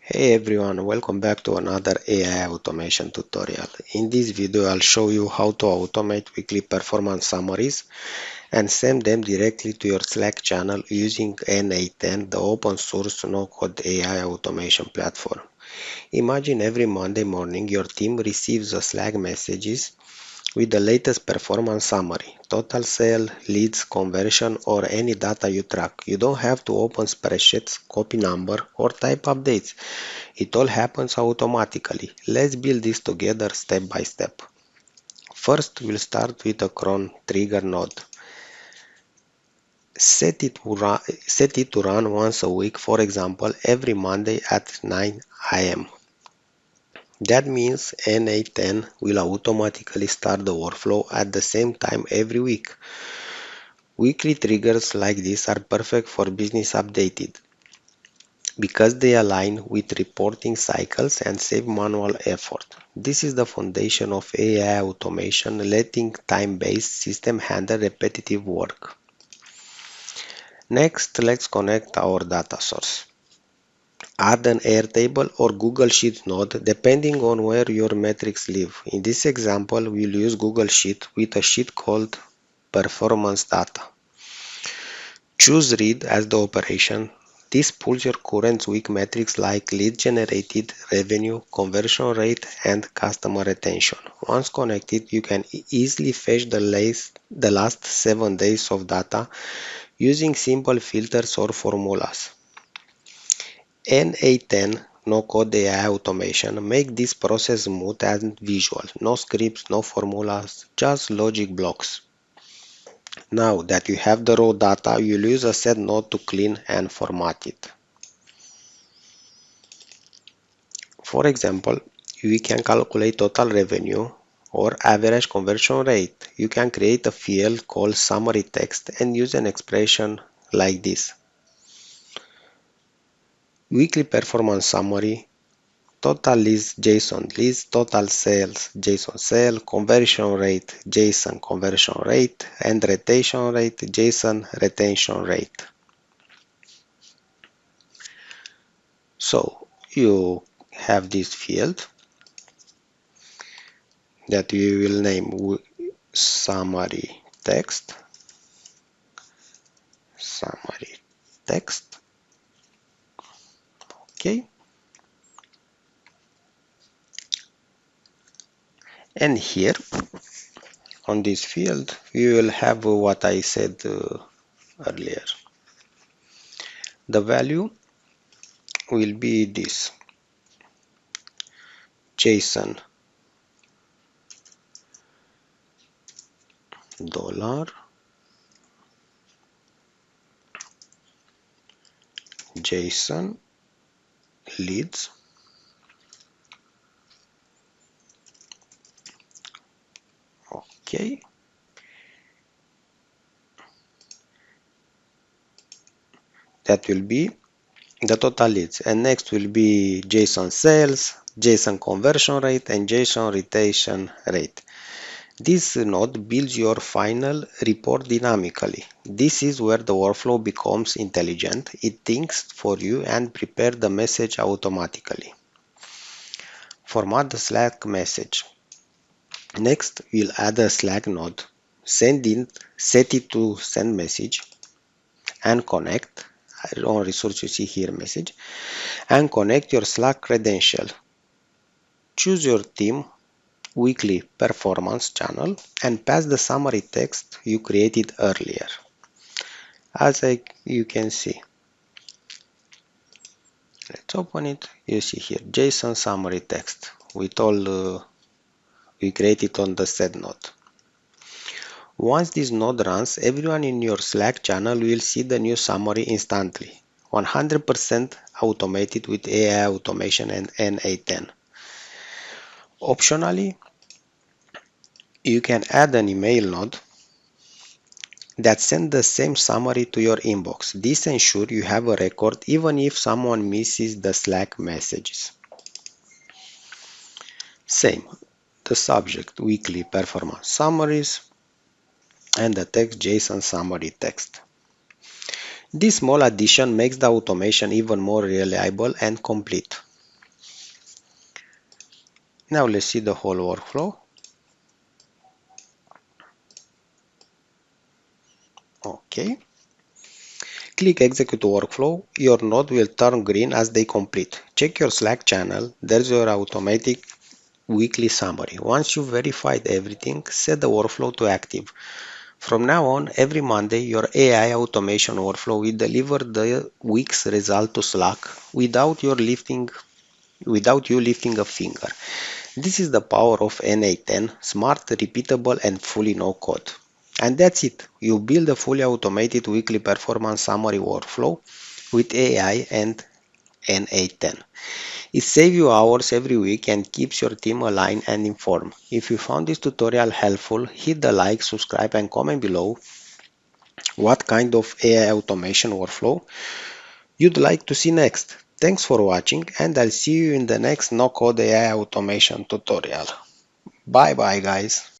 Hey everyone, welcome back to another AI automation tutorial. In this video, I'll show you how to automate weekly performance summaries and send them directly to your Slack channel using n8n, the open source no-code AI automation platform. Imagine every Monday morning your team receives a Slack messages with the latest performance summary, total sale, leads, conversion, or any data you track. You don't have to open spreadsheets, copy number, or type updates. It all happens automatically. Let's build this together step by step. First, we'll start with a Cron Trigger node. Set it to run once a week, for example, every Monday at 9 a.m. That means n8n will automatically start the workflow at the same time every week. Weekly triggers like this are perfect for business updated because they align with reporting cycles and save manual effort. This is the foundation of AI automation, letting time-based system handle repetitive work. Next, let's connect our data source. Add an Airtable or Google Sheet node depending on where your metrics live. In this example, we'll use Google Sheet with a sheet called performance data. Choose read as the operation. This pulls your current week metrics like lead generated, revenue, conversion rate, and customer retention. Once connected, you can easily fetch the last 7 days of data using simple filters or formulas. n8n no-code AI automation make this process smooth and visual. No scripts, no formulas, just logic blocks. Now that you have the raw data, you'll use a set node to clean and format it. For example, we can calculate total revenue or average conversion rate. You can create a field called summary text and use an expression like this. Weekly performance summary, total leads JSON leads, total sales JSON sale, conversion rate JSON conversion rate, and retention rate JSON retention rate. So you have this field that we will name summary text. Okay, and here on this field we will have what I said earlier. The value will be this JSON dollar JSON leads okay, that will be the total leads, and next will be JSON sales, JSON conversion rate, and JSON retention rate. This node builds your final report dynamically. This is where the workflow becomes intelligent. It thinks for you and prepares the message automatically. Format the Slack message. Next, we'll add a Slack node. Set it to send message and connect. On resource you see here message and connect your Slack credential. Choose your team weekly performance channel and pass the summary text you created earlier. As you can see, let's open it. You see here JSON summary text with all we created on the set node. Once this node runs, everyone in your Slack channel will see the new summary instantly. 100% automated with AI automation and n8n. Optionally, you can add an email node that sends the same summary to your inbox. This ensures you have a record even if someone misses the Slack messages. Same, the subject weekly performance summaries and the text JSON summary text. This small addition makes the automation even more reliable and complete. Now let's see the whole workflow. Okay. Click Execute Workflow. Your node will turn green as they complete. Check your Slack channel. There's your automatic weekly summary. Once you've verified everything, set the workflow to active. From now on, every Monday, your AI automation workflow will deliver the week's result to Slack without you lifting a finger. This is the power of n8n, smart, repeatable, and fully no code. And that's it. You build a fully automated weekly performance summary workflow with AI and n8n. It saves you hours every week and keeps your team aligned and informed. If you found this tutorial helpful, hit the like, subscribe, and comment below what kind of AI automation workflow you'd like to see next. Thanks for watching, and I'll see you in the next NoCode AI automation tutorial. Bye bye, guys.